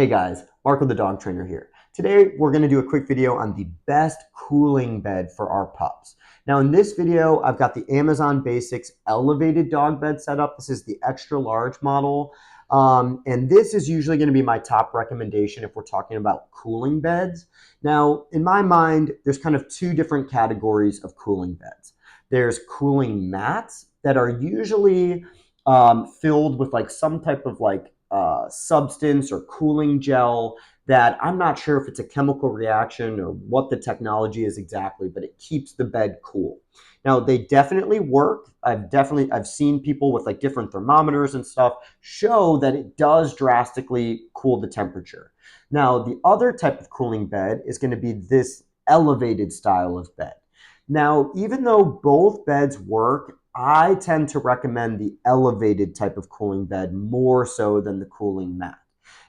Hey guys, Marco the dog trainer here. Today we're going to do a quick video on the best cooling bed for our pups. Now in this video, I've got the Amazon Basics elevated dog bed set up. This is the extra large model. And this is usually going to be my top recommendation if we're talking about cooling beds. Now, in my mind, there's kind of two different categories of cooling beds. There's cooling mats that are usually filled with like some type of substance or cooling gel that I'm not sure if it's a chemical reaction or what the technology is exactly, but it keeps the bed cool. Now they definitely work. I've seen people with like different thermometers and stuff show that it does drastically cool the temperature. Now the other type of cooling bed is going to be this elevated style of bed. Now, even though both beds work, I tend to recommend the elevated type of cooling bed more so than the cooling mat.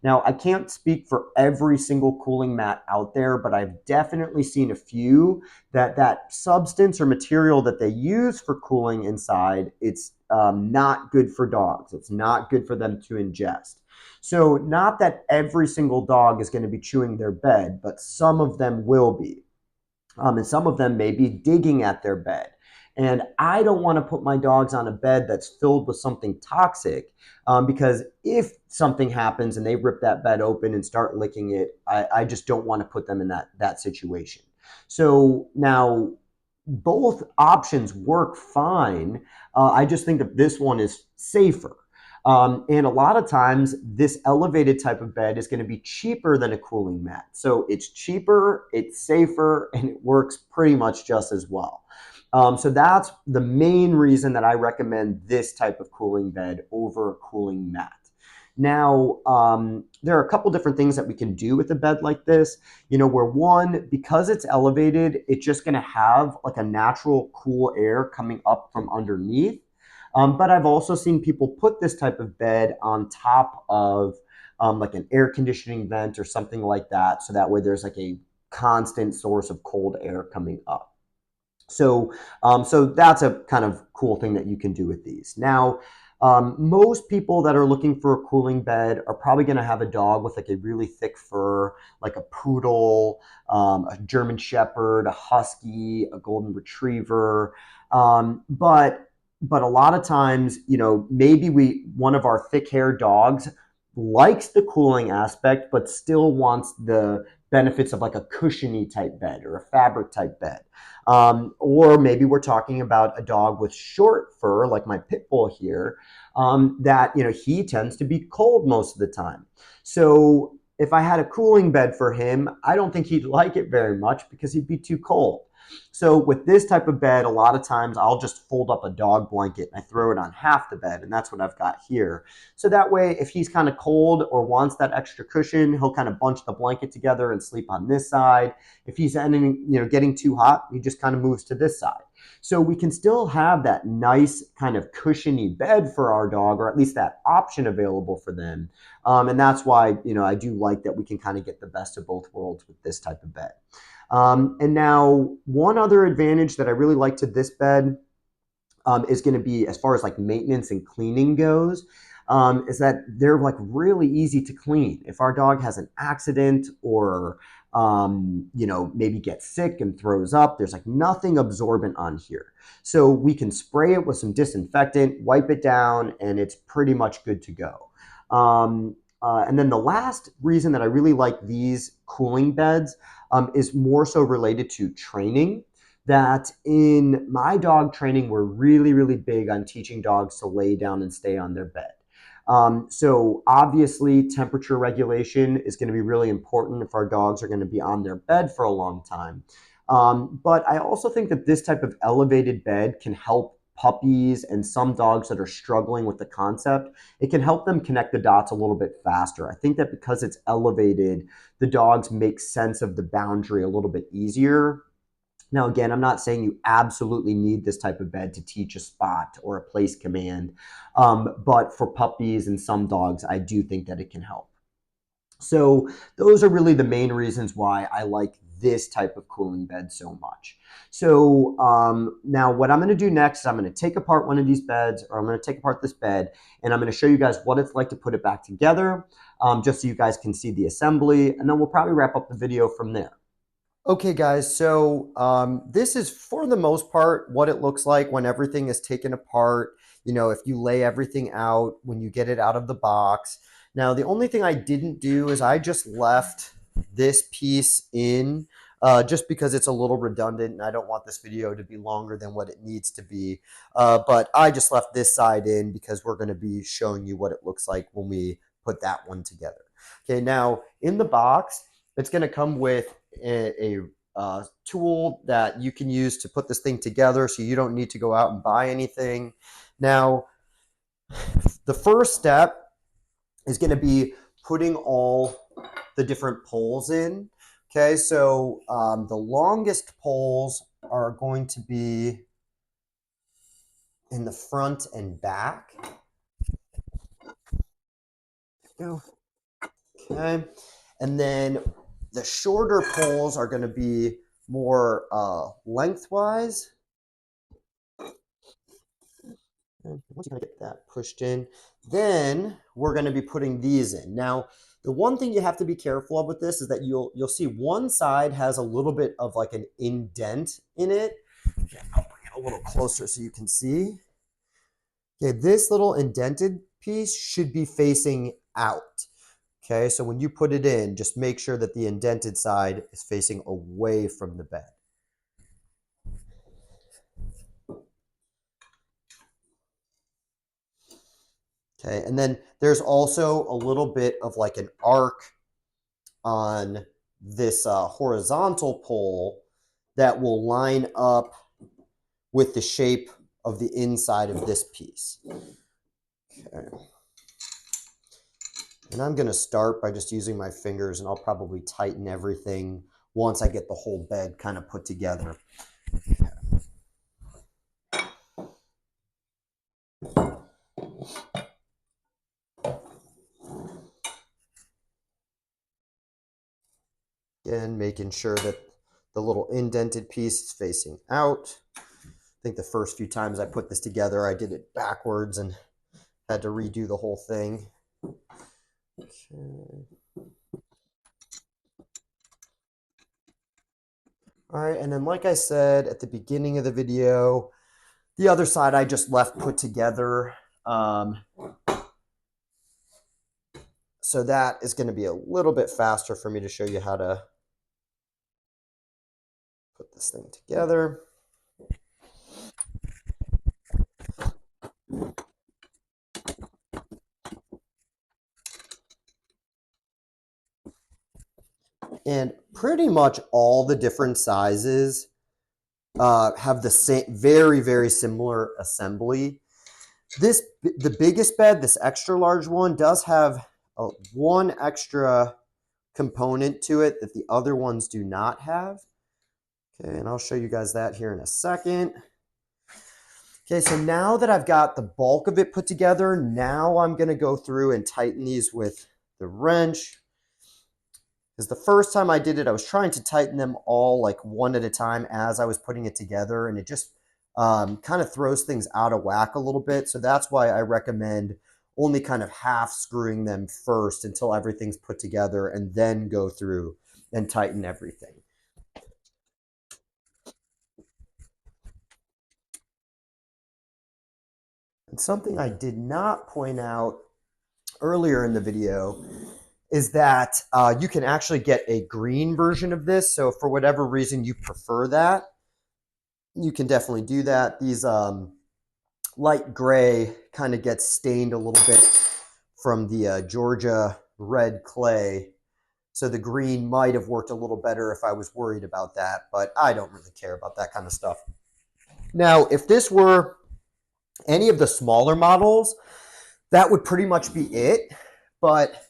Now, I can't speak for every single cooling mat out there, but I've definitely seen a few that substance or material that they use for cooling inside, it's not good for dogs. It's not good for them to ingest. So not that every single dog is going to be chewing their bed, but some of them will be. And some of them may be digging at their bed. And I don't want to put my dogs on a bed that's filled with something toxic because if something happens and they rip that bed open and start licking it, I just don't want to put them in that situation. So now both options work fine. I just think that this one is safer. And a lot of times, this elevated type of bed is going to be cheaper than a cooling mat. So it's cheaper, it's safer, and it works pretty much just as well. So that's the main reason that I recommend this type of cooling bed over a cooling mat. Now, there are a couple different things that we can do with a bed like this. Where one, because it's elevated, it's just going to have like a natural cool air coming up from underneath. But I've also seen people put this type of bed on top of like an air conditioning vent or something like that. So that way there's like a constant source of cold air coming up. So that's a kind of cool thing that you can do with these. Now, most people that are looking for a cooling bed are probably going to have a dog with like a really thick fur, like a poodle, a German Shepherd, a Husky, a Golden Retriever. But a lot of times, maybe one of our thick-haired dogs likes the cooling aspect, but still wants the benefits of like a cushiony type bed or a fabric type bed. Or maybe we're talking about a dog with short fur, like my pit bull here, that he tends to be cold most of the time. So if I had a cooling bed for him, I don't think he'd like it very much because he'd be too cold. So with this type of bed, a lot of times I'll just fold up a dog blanket and I throw it on half the bed, and that's what I've got here. So that way, if he's kind of cold or wants that extra cushion, he'll kind of bunch the blanket together and sleep on this side. If he's getting too hot, he just kind of moves to this side. So we can still have that nice kind of cushiony bed for our dog, or at least that option available for them. And that's why, I do like that we can kind of get the best of both worlds with this type of bed. And now one other advantage that I really like to this bed is going to be as far as like maintenance and cleaning goes, is that they're like really easy to clean. If our dog has an accident or, maybe gets sick and throws up, there's like nothing absorbent on here. So we can spray it with some disinfectant, wipe it down, and it's pretty much good to go. And then the last reason that I really like these cooling beds is more so related to training. That in my dog training, we're really, really big on teaching dogs to lay down and stay on their bed. So obviously temperature regulation is going to be really important if our dogs are going to be on their bed for a long time. But I also think that this type of elevated bed can help puppies and some dogs that are struggling with the concept. It can help them connect the dots a little bit faster. I think that because it's elevated, the dogs make sense of the boundary a little bit easier. Now, again, I'm not saying you absolutely need this type of bed to teach a spot or a place command, but for puppies and some dogs, I do think that it can help. So those are really the main reasons why I like this type of cooling bed so much. So now what I'm going to do next is I'm going to take apart one of these beds, or I'm going to take apart this bed, and I'm going to show you guys what it's like to put it back together, just so you guys can see the assembly, and then we'll probably wrap up the video from there. Okay, guys, so this is, for the most part, what it looks like when everything is taken apart. You know, if you lay everything out when you get it out of the box. Now, the only thing I didn't do is I just left this piece in just because it's a little redundant and I don't want this video to be longer than what it needs to be. But I just left this side in because we're going to be showing you what it looks like when we put that one together. Okay, now in the box, it's going to come with a tool that you can use to put this thing together, so you don't need to go out and buy anything. Now, the first step is going to be putting all the different poles in. Okay, so the longest poles are going to be in the front and back. Okay, and then the shorter poles are going to be more lengthwise. And once you kind of get that pushed in, then we're going to be putting these in. Now, the one thing you have to be careful of with this is that you'll see one side has a little bit of like an indent in it. I'll bring it a little closer so you can see. Okay, this little indented piece should be facing out. Okay, so when you put it in, just make sure that the indented side is facing away from the bed. Okay, and then there's also a little bit of like an arc on this horizontal pole that will line up with the shape of the inside of this piece. Okay. And I'm going to start by just using my fingers, and I'll probably tighten everything once I get the whole bed kind of put together. Again, making sure that the little indented piece is facing out. I think the first few times I put this together, I did it backwards and had to redo the whole thing. Okay. All right, and then like I said at the beginning of the video, the other side I just left put together. So that is going to be a little bit faster for me to show you how to put this thing together. And pretty much all the different sizes have the same, very, very similar assembly. The biggest bed, this extra large one, does have one extra component to it that the other ones do not have. Okay, and I'll show you guys that here in a second. Okay, so now that I've got the bulk of it put together, now I'm going to go through and tighten these with the wrench. Because the first time I did it, I was trying to tighten them all like one at a time as I was putting it together, and it just kind of throws things out of whack a little bit. So that's why I recommend only kind of half screwing them first until everything's put together, and then go through and tighten everything. And something I did not point out earlier in the video is that you can actually get a green version of this. So for whatever reason you prefer that, you can definitely do that. These light gray kind of gets stained a little bit from the Georgia red clay. So the green might have worked a little better if I was worried about that, but I don't really care about that kind of stuff. Now, if this were any of the smaller models, that would pretty much be it. But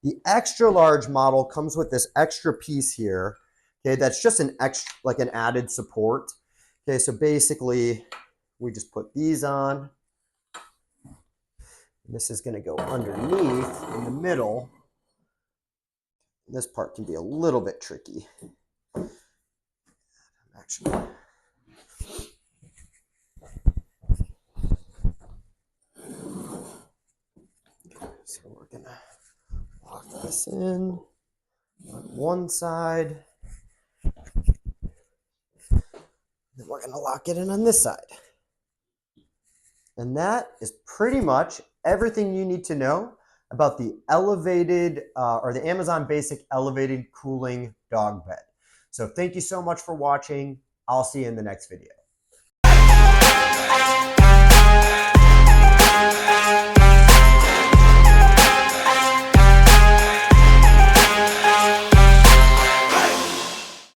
the extra large model comes with this extra piece here. Okay, that's just an extra, like an added support. Okay, so basically we just put these on. This is going to go underneath in the middle. This part can be a little bit tricky. actually. So we're gonna lock this in on one side. Then we're gonna lock it in on this side. And that is pretty much everything you need to know about the elevated or the Amazon Basic elevated cooling dog bed. So thank you so much for watching. I'll see you in the next video.